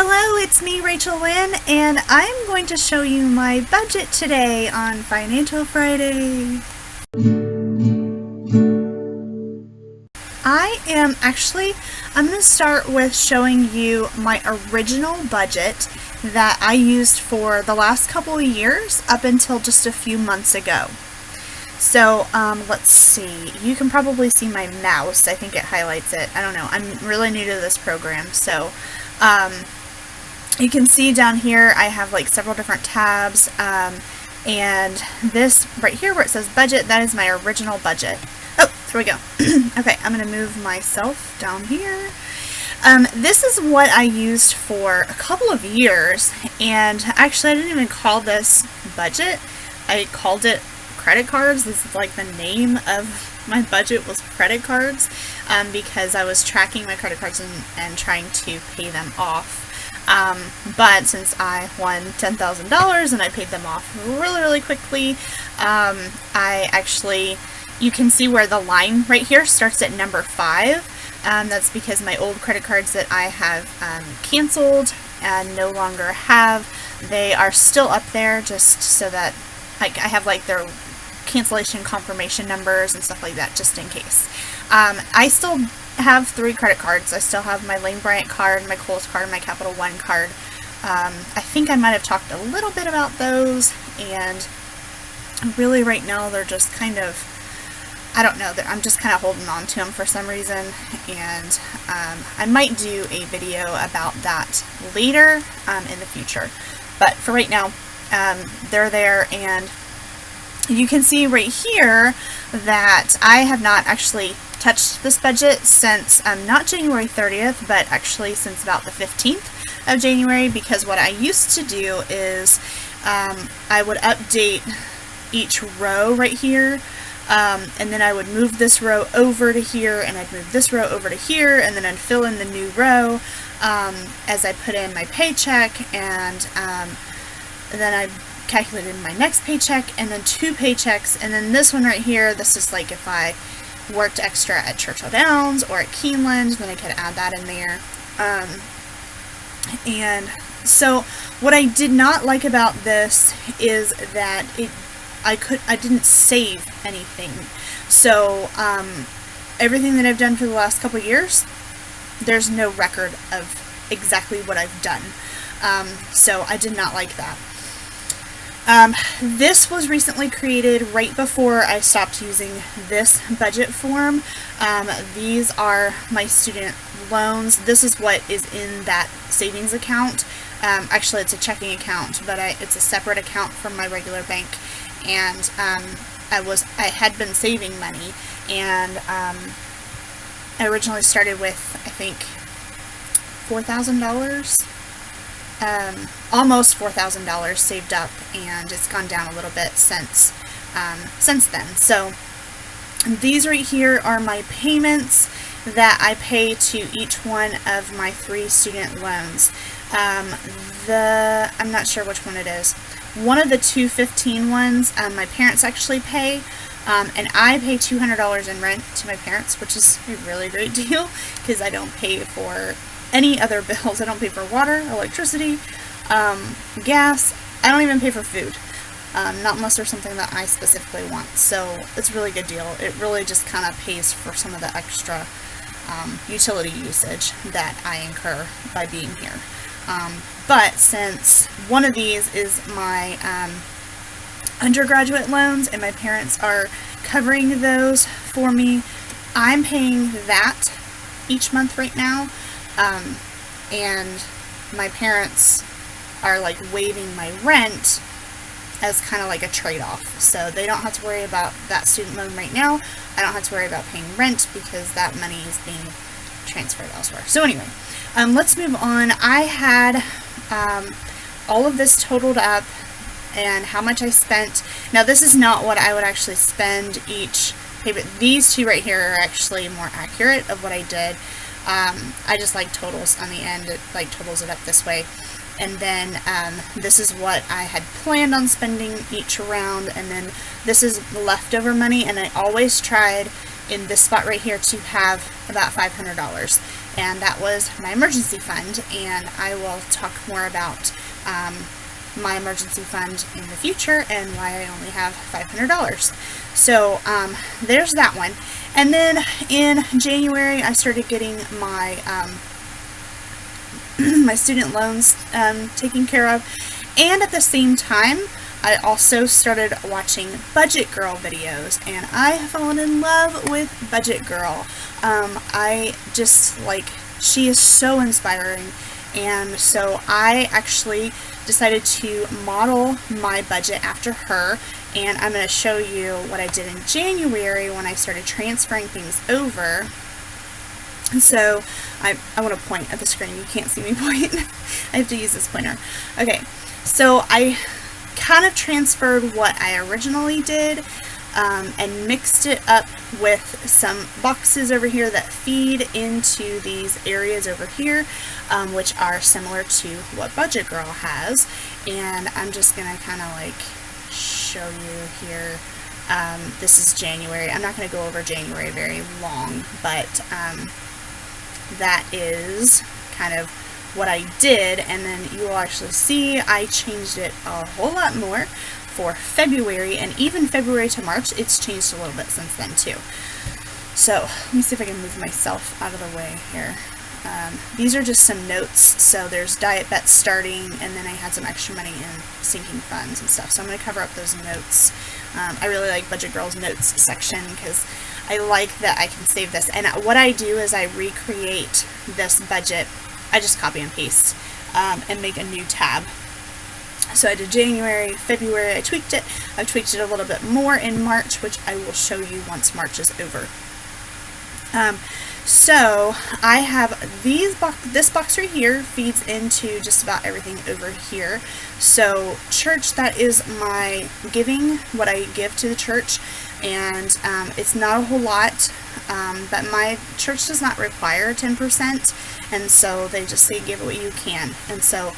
Hello, it's me, RachaelLyn, and I'm going to show you my budget today on Financial Friday. I'm going to start with showing you my original budget that I used for the last couple of years up until just a few months ago. So, let's see. You can probably see my mouse. I think it highlights it. I don't know. I'm really new to this program, so you can see down here I have like several different tabs, and this right here where it says budget, that is my original budget. Oh, there we go. Okay, I'm going to move myself down here. This is what I used for a couple of years, and actually I didn't even call this budget. I called it credit cards. This is like the name of my budget was credit cards, because I was tracking my credit cards and trying to pay them off. But since I won $10,000 and I paid them off really quickly, you can see where the line right here starts at number 5. That's because my old credit cards that I have canceled and no longer have, they are still up there just so that I have like their cancellation confirmation numbers and stuff like that just in case. I still have 3 credit cards. I still have my Lane Bryant card, my Kohl's card, my Capital One card. I think I might have talked a little bit about those, and really right now they're just kind of, I don't know, I'm just kind of holding on to them for some reason, and I might do a video about that later in the future. But for right now, they're there, and you can see right here that I have not actually touched this budget since not January 30th, but actually since about the 15th of January, because what I used to do is I would update each row right here, and then I would move this row over to here, and I'd move this row over to here, and then I'd fill in the new row as I put in my paycheck, and then I'd calculated my next paycheck, and then 2 paychecks, and then this one right here, this is like if I worked extra at Churchill Downs or at Keeneland, then I could add that in there. And so what I did not like about this is that I didn't save anything. So everything that I've done for the last couple of years, there's no record of exactly what I've done. So I did not like that. This was recently created right before I stopped using this budget form. These are my student loans. This is what is in that savings account. Actually, it's a checking account, but it's a separate account from my regular bank. And I had been saving money, and I originally started with, I think, $4,000. Almost $4,000 saved up, and it's gone down a little bit since then. So these right here are my payments that I pay to each one of my 3 student loans. I'm not sure which one it is. One of the 215 ones, my parents actually pay, and I pay $200 in rent to my parents, which is a really great deal because I don't pay for any other bills. I don't pay for water, electricity, gas. I don't even pay for food, not unless there's something that I specifically want. So it's a really good deal. It really just kind of pays for some of the extra utility usage that I incur by being here. But since one of these is my undergraduate loans and my parents are covering those for me, I'm paying that each month right now. And my parents are like waiving my rent as kind of like a trade-off. So they don't have to worry about that student loan right now. I don't have to worry about paying rent because that money is being transferred elsewhere. So anyway, let's move on. I had all of this totaled up and how much I spent. Now this is not what I would actually spend each pay, but these 2 right here are actually more accurate of what I did. I just like totals on the end. It like totals it up this way. And then this is what I had planned on spending each round, and then this is the leftover money, and I always tried in this spot right here to have about $500. and that was my emergency fund, and I will talk more about my emergency fund in the future and why I only have $500. So there's that one. And then in January I started getting my my student loans taken care of, and at the same time I also started watching Budget Girl videos, and I have fallen in love with Budget Girl. I just she is so inspiring, and so I actually decided to model my budget after her, and I'm going to show you what I did in January when I started transferring things over. So I want to point at the screen. You can't see me point. I have to use this pointer. Okay, so I kind of transferred what I originally did and mixed it up with some boxes over here that feed into these areas over here, which are similar to what Budget Girl has. And I'm just going to kind of show you here. This is January. I'm not going to go over January very long, but that is kind of what I did, and then you will actually see I changed it a whole lot more for February, and even February to March, it's changed a little bit since then too. So let me see if I can move myself out of the way here. These are just some notes. So there's diet bets starting, and then I had some extra money in sinking funds and stuff. So I'm going to cover up those notes. I really like Budget Girl's notes section because I like that I can save this. And what I do is I recreate this budget. I just copy and paste and make a new tab. So I did January, February, I tweaked it. I've tweaked it a little bit more in March, which I will show you once March is over. So I have this box right here feeds into just about everything over here. So church, that is my giving, what I give to the church, and it's not a whole lot, but my church does not require 10%, and so they just say give what you can. And so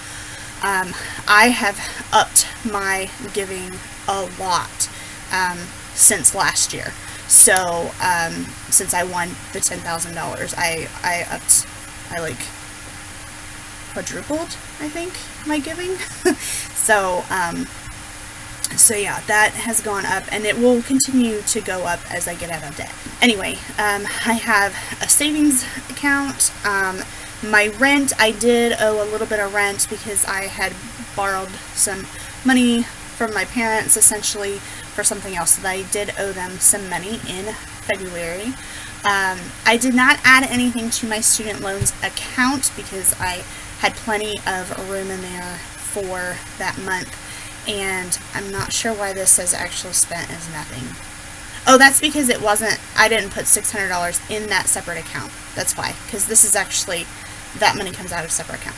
I have upped my giving a lot since last year. So since I won the $10,000, I quadrupled, I think, my giving. So yeah, that has gone up, and it will continue to go up as I get out of debt. Anyway, I have a savings account. My rent, I did owe a little bit of rent because I had borrowed some money from my parents, essentially, for something else, that I did owe them some money in February. I did not add anything to my student loans account because I had plenty of room in there for that month, and I'm not sure why this says actual spent as nothing. Oh, that's because I didn't put $600 in that separate account. That's why, because this is actually, that money comes out of a separate account.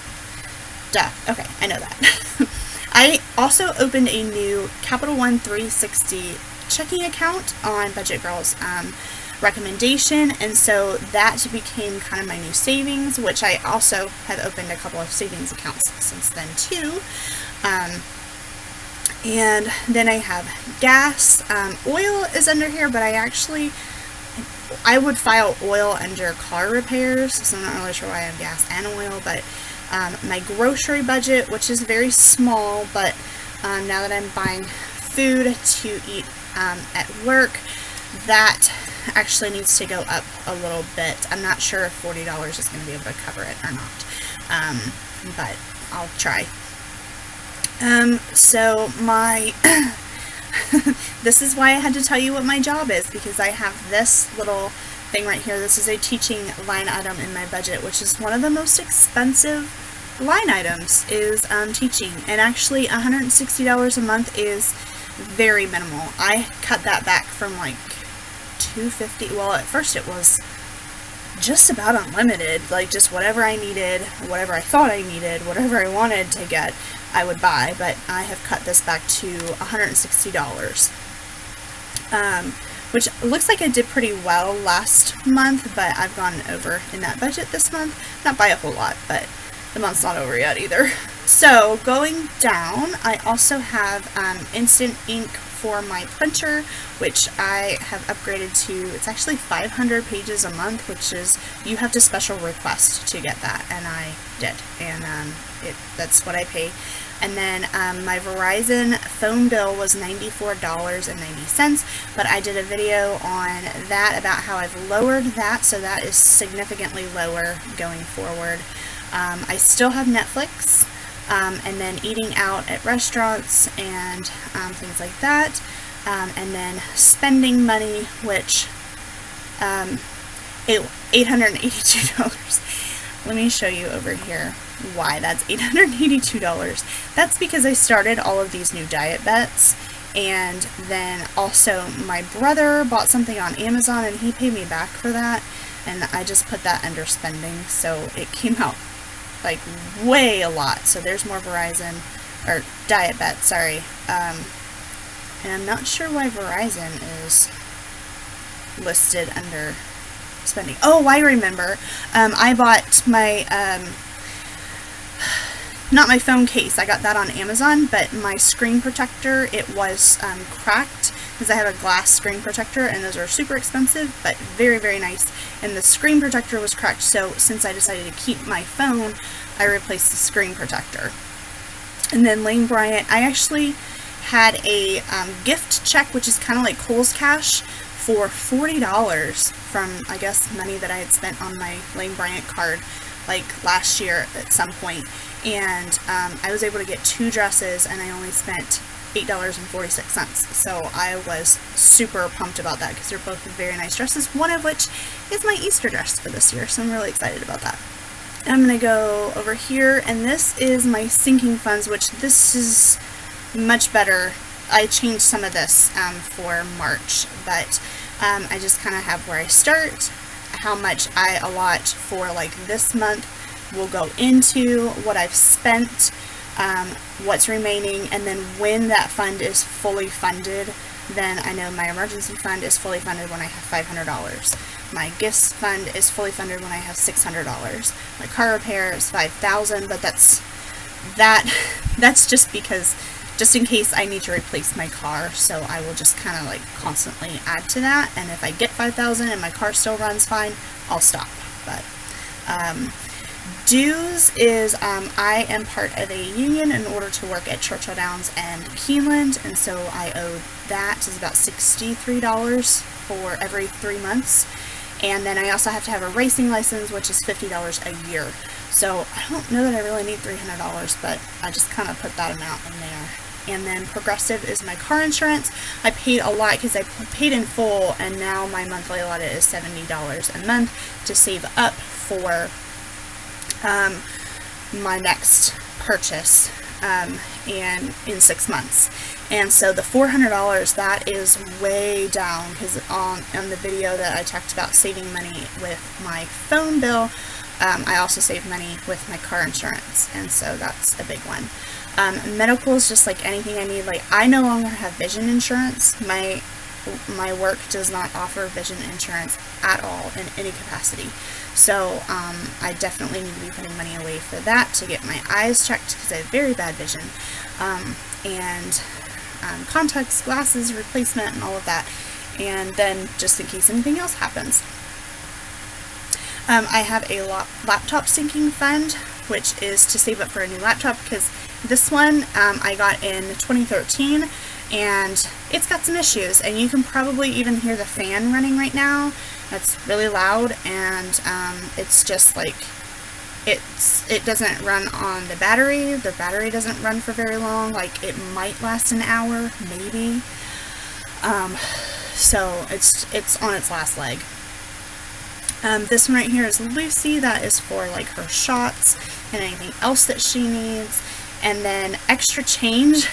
Duh. Okay, I know that. I also opened a new Capital One 360 checking account on Budget Girl's recommendation, and so that became kind of my new savings, which I also have opened a couple of savings accounts since then too. And then I have gas. Oil is under here, but I would file oil under car repairs, so I'm not really sure why I have gas and oil, but my grocery budget, which is very small, but now that I'm buying food to eat at work, that actually needs to go up a little bit. I'm not sure if $40 is going to be able to cover it or not, but I'll try. So my this is why I had to tell you what my job is, because I have this little thing right here. This is a teaching line item in my budget, which is one of the most expensive line items, is teaching, and actually $160 a month is very minimal. I cut that back from like $250. Well, at first it was just about unlimited, like just whatever I needed, whatever I thought I needed, whatever I wanted to get, I would buy, but I have cut this back to $160, which looks like I did pretty well last month, but I've gone over in that budget this month, not by a whole lot, but the month's not over yet either. So going down, I also have instant ink for my printer, which I have upgraded to. It's actually 500 pages a month, which is, you have to special request to get that, and I did, and that's what I pay. And then my Verizon phone bill was $94.90, but I did a video on that about how I've lowered that, so that is significantly lower going forward. I still have Netflix, and then eating out at restaurants and things like that, and then spending money, which $882. Let me show you over here why that's $882. That's because I started all of these new diet bets, and then also my brother bought something on Amazon and he paid me back for that, and I just put that under spending, so it came out like way a lot. So there's more Verizon, or diet bets, sorry. And I'm not sure why Verizon is listed under spending. Oh, I remember. I bought my not my phone case, I got that on Amazon, but my screen protector, it was cracked, because I have a glass screen protector, and those are super expensive, but very, very nice, and the screen protector was cracked, so since I decided to keep my phone, I replaced the screen protector. And then Lane Bryant, I actually had a gift check, which is kind of like Kohl's Cash, for $40 from, I guess, money that I had spent on my Lane Bryant card like last year at some point, and I was able to get 2 dresses, and I only spent $8.46, so I was super pumped about that, because they're both very nice dresses, one of which is my Easter dress for this year, so I'm really excited about that. I'm going to go over here, and this is my sinking funds, which this is much better. I changed some of this for March, but I just kind of have where I start, how much I allot for like this month will go into what I've spent, what's remaining, and then when that fund is fully funded, then I know my emergency fund is fully funded when I have $500. My gifts fund is fully funded when I have $600. My car repair is $5,000, but that's just because, just in case I need to replace my car, so I will just kind of like constantly add to that, and if I get $5,000 and my car still runs fine, I'll stop. But dues is, I am part of a union in order to work at Churchill Downs and Keeneland, and so I owe that is about $63 for every 3 months. And then I also have to have a racing license, which is $50 a year. So I don't know that I really need $300, but I just kind of put that amount in there. And then Progressive is my car insurance. I paid a lot because I paid in full, and now my monthly allotted is $70 a month to save up for my next purchase and in 6 months. And so the $400, that is way down, because on the video that I talked about saving money with my phone bill, I also save money with my car insurance, and so that's a big one. Medical is just like anything I need. Like, I no longer have vision insurance. My work does not offer vision insurance at all in any capacity. So I definitely need to be putting money away for that, to get my eyes checked, because I have very bad vision, and contacts, glasses replacement, and all of that, and then just in case anything else happens. I have a laptop sinking fund, which is to save up for a new laptop, because this one I got in 2013, and it's got some issues, and you can probably even hear the fan running right now. That's really loud, and it's just like, it doesn't run on the battery. The battery doesn't run for very long. Like, it might last an hour, maybe. So it's on its last leg. This one right here is Lucy. That is for like her shots and anything else that she needs. And then extra change.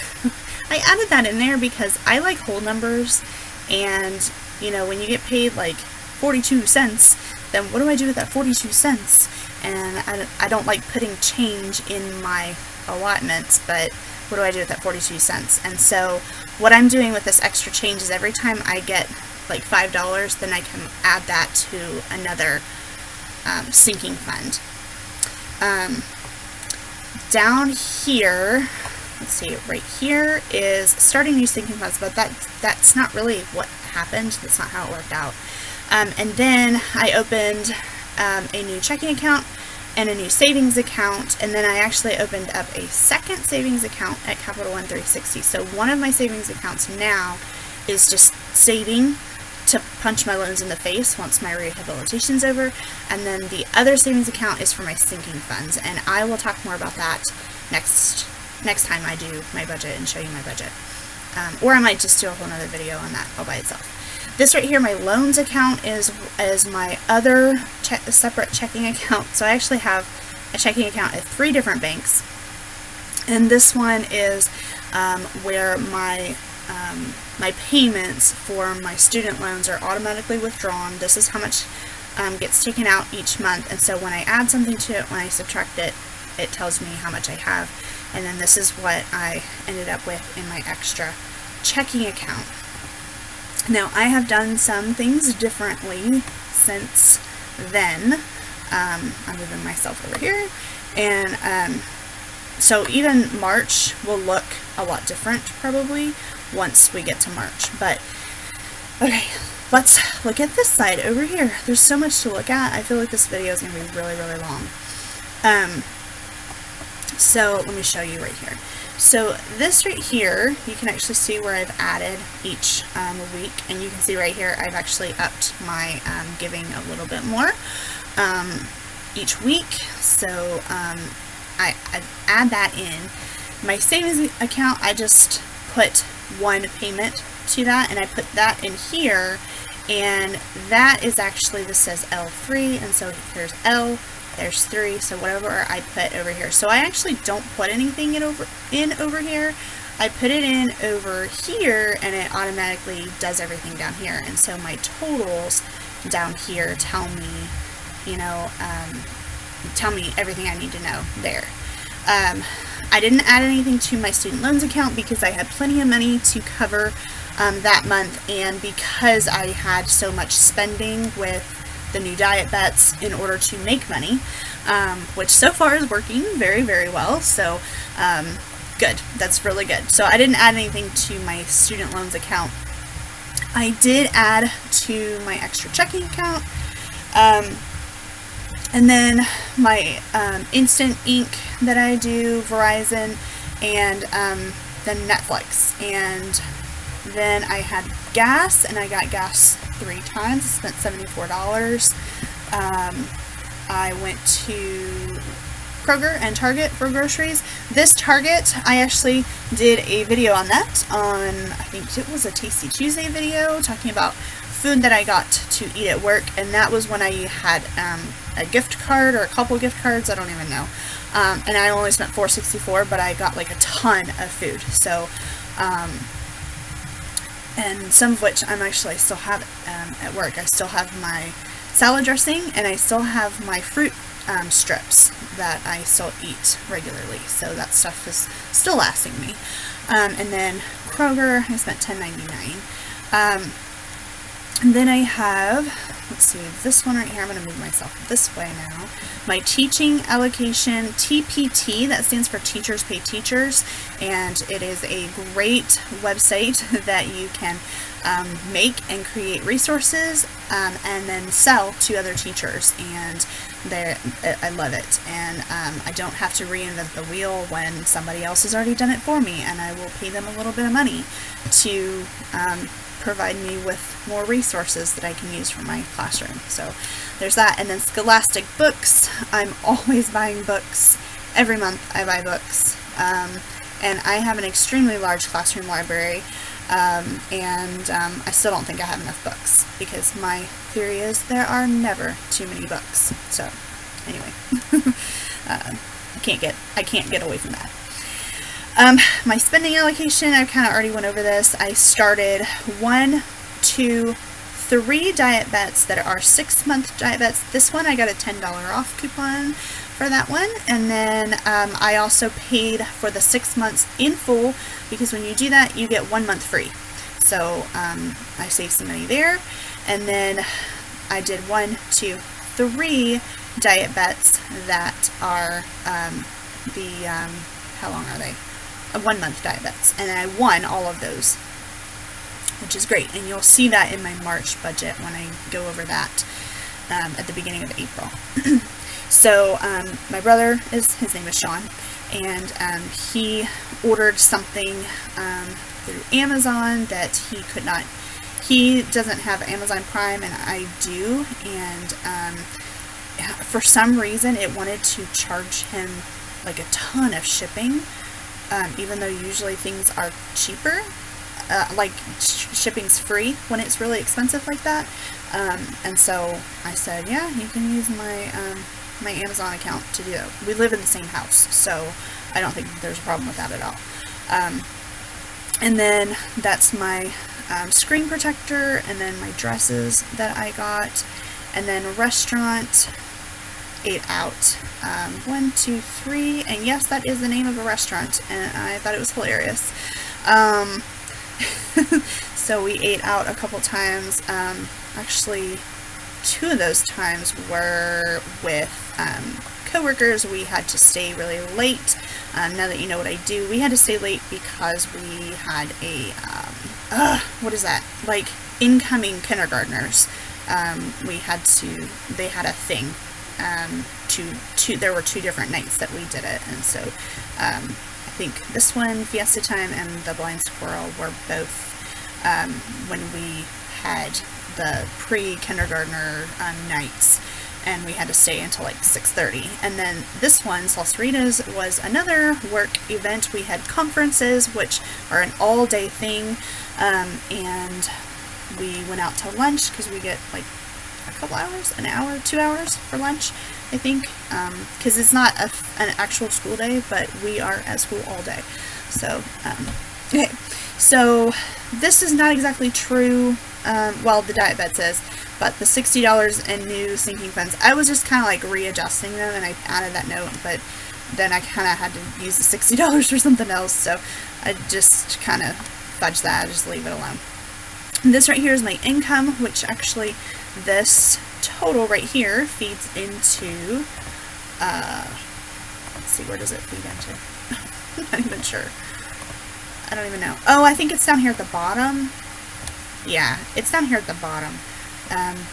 I added that in there because I like whole numbers, and you know, when you get paid like 42 cents, then what do I do with that 42 cents? And I don't like putting change in my allotments, but what do I do with that 42 cents? And so what I'm doing with this extra change is every time I get like $5, then I can add that to another sinking fund. down here, let's see, right here is starting new sinking funds, but that's not really what happened. That's not how it worked out. And then I opened a new checking account and a new savings account, and then I actually opened up a second savings account at Capital One 360. So one of my savings accounts now is just saving to punch my loans in the face once my rehabilitation's over, and then the other savings account is for my sinking funds, and I will talk more about that next time I do my budget and show you my budget, or I might just do a whole nother video on that all by itself. This right here, my loans account, is my other separate checking account. So I actually have a checking account at 3 different banks, and this one is where my payments for my student loans are automatically withdrawn. This is how much gets taken out each month, and so when I add something to it, when I subtract it, it tells me how much I have, and then this is what I ended up with in my extra checking account. Now, I have done some things differently since then. I'm moving myself over here, and so even March will look a lot different probably once we get to March. But okay, let's look at this side over here. There's so much to look at. I feel like this video is going to be really, really long. So let me show you right here. So this right here, you can actually see where I've added each week, and you can see right here I've actually upped my giving a little bit more each week. So I add that in. My savings account, I just put one payment to that, and I put that in here, and that is actually, this says L3, and so here's L, there's 3, so whatever I put over here. So I actually don't put anything in over here. I put it in over here, and it automatically does everything down here. And so my totals down here tell me, you know, tell me everything I need to know there. I didn't add anything to my student loans account because I had plenty of money to cover that month, and because I had so much spending with the new diet bets in order to make money, which so far is working very, very well. So good, that's really good. So I didn't add anything to my student loans account. I did add to my extra checking account, and then my Instant Ink that I do, Verizon, and then Netflix, and then I had gas, and I got gas 3 times. I spent $74. I went to Kroger and Target for groceries. This Target, I actually did a video on that on, I think it was a Tasty Tuesday video, talking about food that I got to eat at work, and that was when I had a gift card or a couple gift cards, I don't even know, and I only spent $4.64, but I got like a ton of food. So and some of which I'm actually still have at work. I still have my salad dressing, and I still have my fruit strips that I still eat regularly. So that stuff is still lasting me. And then Kroger, I spent $10.99. And then I have, let's see, this one right here. I'm going to move myself this way now. My teaching allocation, TPT, that stands for Teachers Pay Teachers, and it is a great website that you can make and create resources and then sell to other teachers, and I love it. And I don't have to reinvent the wheel when somebody else has already done it for me, and I will pay them a little bit of money to provide me with more resources that I can use for my classroom. So there's that. And then Scholastic Books, I'm always buying books. Every month I buy books, and I have an extremely large classroom library, and I still don't think I have enough books, because my theory is there are never too many books. So anyway, I can't get away from that. My spending allocation, I kind of already went over this. I started 1, 2, 3 diet bets that are 6-month diet bets. This one I got a $10 off coupon for that one, and then I also paid for the 6 months in full, because when you do that you get 1 month free. So I saved some money there. And then I did 1, 2, 3 diet bets that are the, how long are they? 1 month diet bets. And I won all of those, which is great. And you'll see that in my March budget when I go over that at the beginning of April. So my brother, his name is Sean, and he ordered something through Amazon that he doesn't have Amazon Prime and I do, and for some reason it wanted to charge him like a ton of shipping, even though usually things are cheaper. Like shipping's free when it's really expensive like that, and so I said, yeah, you can use my my Amazon account to do it. We live in the same house, so I don't think there's a problem with that at all. And then that's my screen protector, and then my dresses that I got, and then restaurant, ate out, 1, 2, 3, and yes, that is the name of a restaurant, and I thought it was hilarious. So we ate out a couple times. Actually, 2 of those times were with coworkers. We had to stay really late. Now that you know what I do, we had to stay late because we had a what is that? Like incoming kindergartners. They had a thing. There were 2 different nights that we did it, and so I think this one, Fiesta Time, and the Blind Squirrel were both when we had the pre-kindergartner nights, and we had to stay until like 6:30. And then this one, Salsaritas, was another work event. We had conferences, which are an all-day thing, and we went out to lunch because we get like a couple hours, an hour, 2 hours for lunch, I think, because it's not an actual school day, but we are at school all day. So, okay, so this is not exactly true, well, the diet bet says, but the $60 in new sinking funds, I was just kind of like readjusting them, and I added that note, but then I kind of had to use the $60 for something else, so I just kind of fudged that, I just leave it alone. And this right here is my income, which actually this total right here feeds into, let's see, where does it feed into? I'm not even sure. I don't even know. Oh, I think it's down here at the bottom. Yeah, it's down here at the bottom.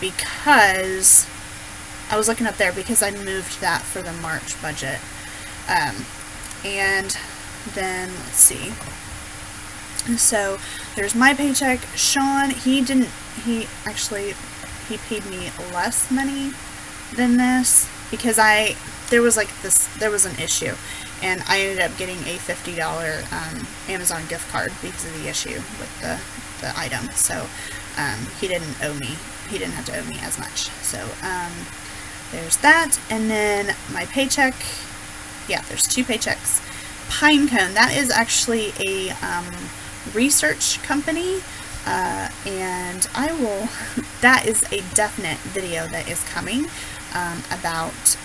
Because I was looking up there because I moved that for the March budget. And then, let's see. So, there's my paycheck. Sean, he paid me less money than this because there was an issue, and I ended up getting a $50 Amazon gift card because of the issue with the item. So he didn't have to owe me as much. So there's that, and then my paycheck. Yeah, there's 2 paychecks. Pinecone, that is actually a research company. And that is a definite video that is coming about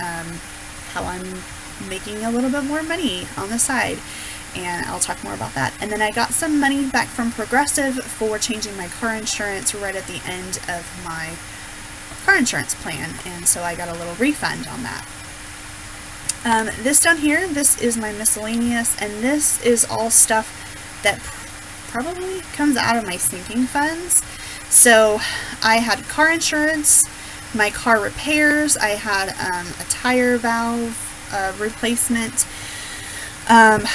how I'm making a little bit more money on the side, and I'll talk more about that. And then I got some money back from Progressive for changing my car insurance right at the end of my car insurance plan, and so I got a little refund on that. This down here, this is my miscellaneous, and this is all stuff that probably comes out of my sinking funds. So I had car insurance, my car repairs, I had a tire valve replacement, and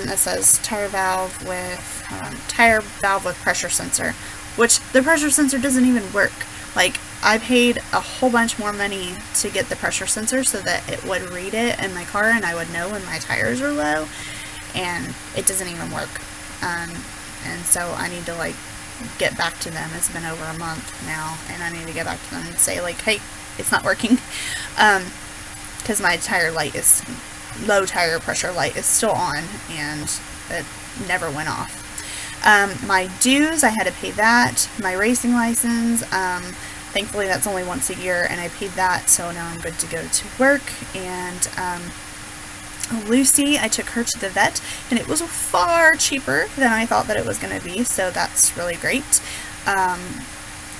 it says tire valve with pressure sensor, which the pressure sensor doesn't even work. Like, I paid a whole bunch more money to get the pressure sensor so that it would read it in my car and I would know when my tires are low, and it doesn't even work. And so I need to like get back to them. It's been over a month now, and I need to get back to them and say like, hey, it's not working, because my low tire pressure light is still on, and it never went off. My dues, I had to pay that. My racing license, thankfully that's only once a year, and I paid that, so now I'm good to go to work. And Lucy, I took her to the vet, and it was far cheaper than I thought that it was going to be, so that's really great.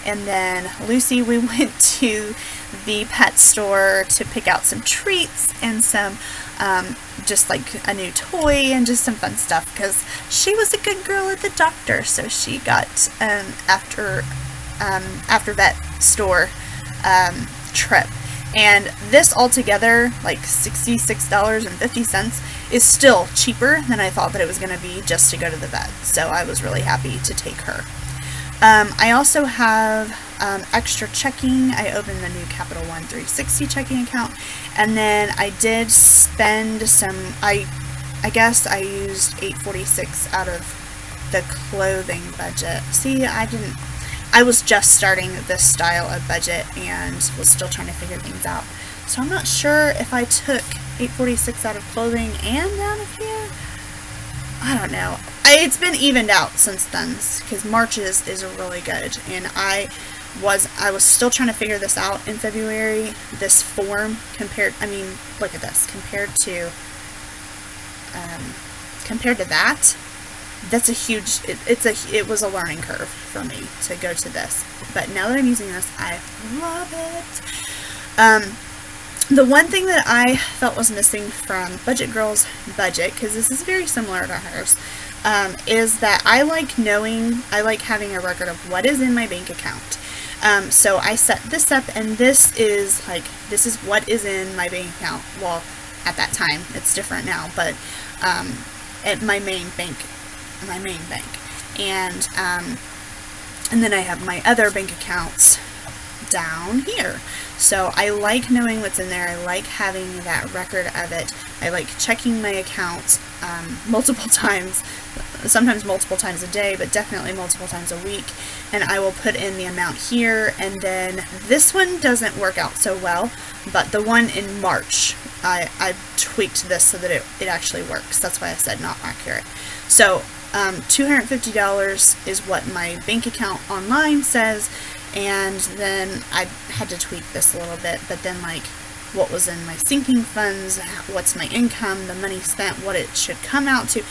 And then Lucy, we went to the pet store to pick out some treats and some just like a new toy and just some fun stuff, because she was a good girl at the doctor, so she got after vet store trip. And this altogether, like $66.50, is still cheaper than I thought that it was going to be just to go to the vet. So I was really happy to take her. I also have extra checking. I opened the new Capital One 360 checking account, and then I did spend some. I guess I used $846 out of the clothing budget. See, I was just starting this style of budget and was still trying to figure things out. So I'm not sure if I took $846 out of clothing and out of here. I don't know. It's been evened out since then, because March is really good, and I was still trying to figure this out in February. This form look at this compared to that. That's a huge. It was a learning curve for me to go to this, but now that I'm using this, I love it. The one thing that I felt was missing from Budget Girl's budget, because this is very similar to hers, is that I like having a record of what is in my bank account. So I set this up, and this is what is in my bank account. Well, at that time, it's different now, but at my main bank, and then I have my other bank accounts down here. So I like knowing what's in there. I like having that record of it. I like checking my accounts multiple times, sometimes multiple times a day, but definitely multiple times a week. And I will put in the amount here, and then this one doesn't work out so well, but the one in March, I tweaked this so that it actually works. That's why I said not accurate. So $250 is what my bank account online says, and then I had to tweak this a little bit, but then like what was in my sinking funds, what's my income, the money spent, what it should come out to.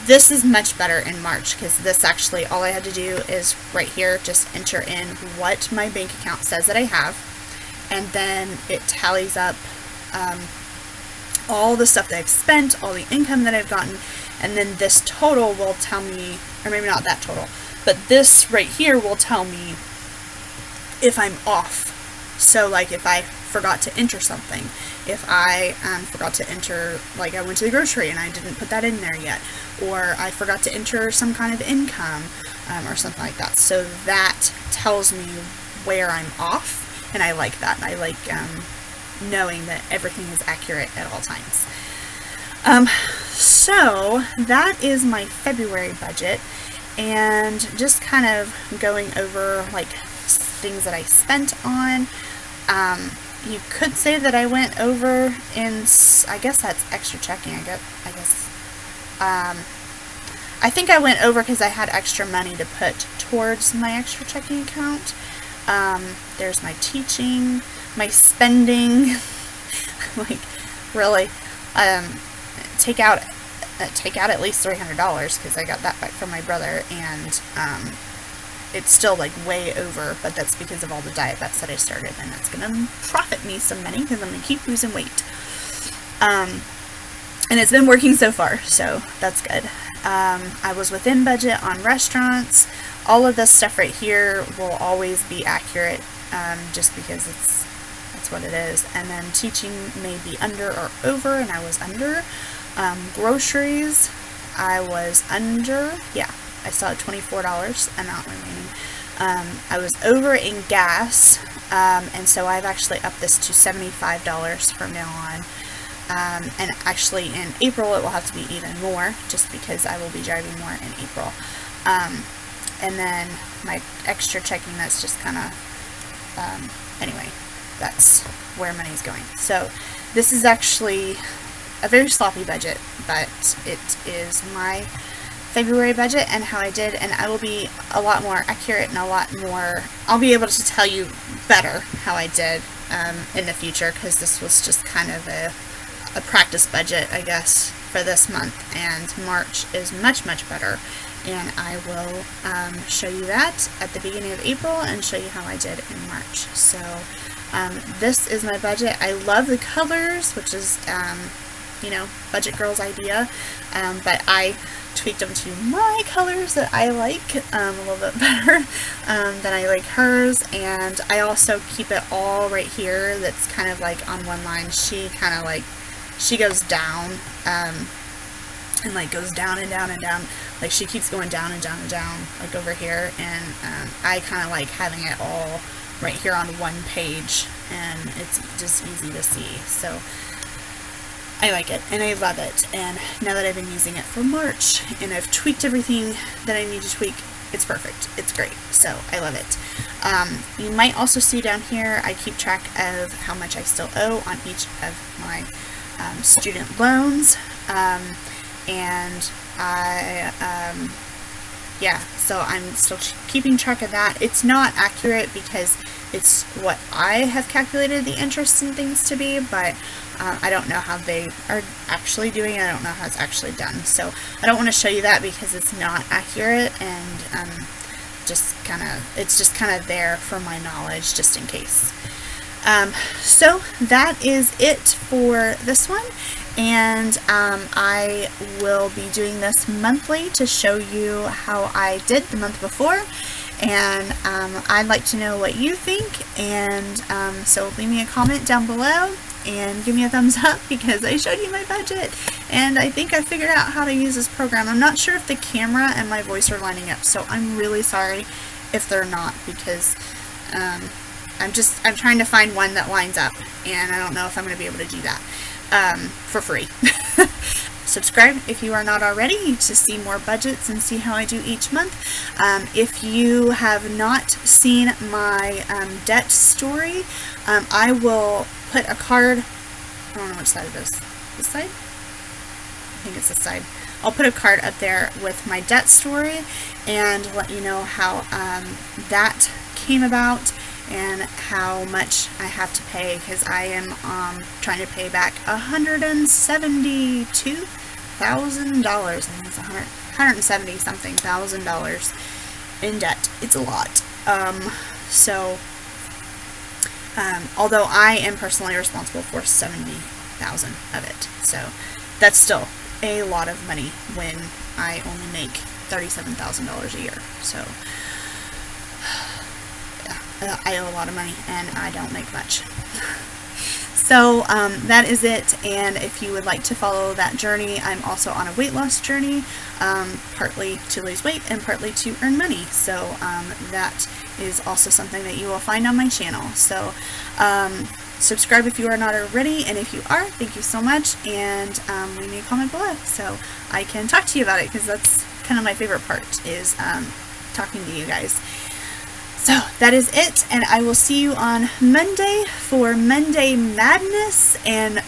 This is much better in March, because this actually, all I had to do is right here, just enter in what my bank account says that I have, and then it tallies up all the stuff that I've spent, all the income that I've gotten, and then this total will tell me, or maybe not that total, but this right here will tell me if I'm off. So like if I forgot to enter something, if I forgot to enter, like I went to the grocery and I didn't put that in there yet, or I forgot to enter some kind of income or something like that. So that tells me where I'm off, and I like that. I like knowing that everything is accurate at all times. So that is my February budget, and just kind of going over like things that I spent on. You could say that I went over in, I guess that's extra checking, I guess. I think I went over because I had extra money to put towards my extra checking account. There's my teaching, my spending, like really, take out at least $300, because I got that back from my brother, and it's still like way over, but that's because of all the diet bets that I started, and that's gonna profit me some money because I'm gonna keep losing weight. And it's been working so far, so that's good. I was within budget on restaurants. All of this stuff right here will always be accurate, just because that's what it is. And then teaching may be under or over, and I was under. Groceries, I was under, yeah, I still had $24 amount remaining. I was over in gas, and so I've actually upped this to $75 from now on. And actually in April it will have to be even more, just because I will be driving more in April. And then my extra checking, that's just kind of, anyway, that's where money's going. So this is actually a very sloppy budget, but it is my February budget and how I did, and I will be a lot more accurate and a lot more, I'll be able to tell you better how I did in the future, because this was just kind of a practice budget, I guess, for this month, and March is much, much better, and I will show you that at the beginning of April and show you how I did in March. So this is my budget. I love the colors, which is you know, budget girl's idea, but I tweaked them to my colors that I like a little bit better than I like hers. And I also keep it all right here that's kind of like on one line. She kind of like, she goes down and like goes down and down and down, like she keeps going down and down and down, like over here. And I kind of like having it all right here on one page, and it's just easy to see. So I like it and I love it, and now that I've been using it for March and I've tweaked everything that I need to tweak, it's perfect. It's great. So I love it. You might also see down here I keep track of how much I still owe on each of my student loans, and yeah, so I'm still keeping track of that. It's not accurate because it's what I have calculated the interest and things to be, but I don't know how they are actually doing it. I don't know how it's actually done. So I don't want to show you that because it's not accurate, and it's just kind of there for my knowledge just in case. So that is it for this one. And I will be doing this monthly to show you how I did the month before, and I'd like to know what you think, and so leave me a comment down below and give me a thumbs up because I showed you my budget and I think I figured out how to use this program. I'm not sure if the camera and my voice are lining up, so I'm really sorry if they're not, because I'm trying to find one that lines up, and I don't know if I'm going to be able to do that for free. Subscribe if you are not already to see more budgets and see how I do each month. If you have not seen my debt story, I will put a card, I don't know which side it is, this side? I think it's this side. I'll put a card up there with my debt story and let you know how that came about and how much I have to pay, because I am trying to pay back $172,000. I think it's $170 something thousand in debt. It's a lot. Although I am personally responsible for $70,000 of it, so that's still a lot of money when I only make $37,000 a year. So I owe a lot of money and I don't make much. So that is it, and if you would like to follow that journey, I'm also on a weight loss journey, partly to lose weight and partly to earn money. So that is also something that you will find on my channel. So subscribe if you are not already, and if you are, thank you so much, and leave me a comment below so I can talk to you about it, because that's kind of my favorite part, is talking to you guys. So that is it, and I will see you on Monday for Monday Madness, and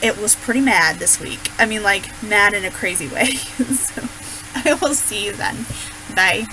it was pretty mad this week. I mean, like, mad in a crazy way. So I will see you then. Bye.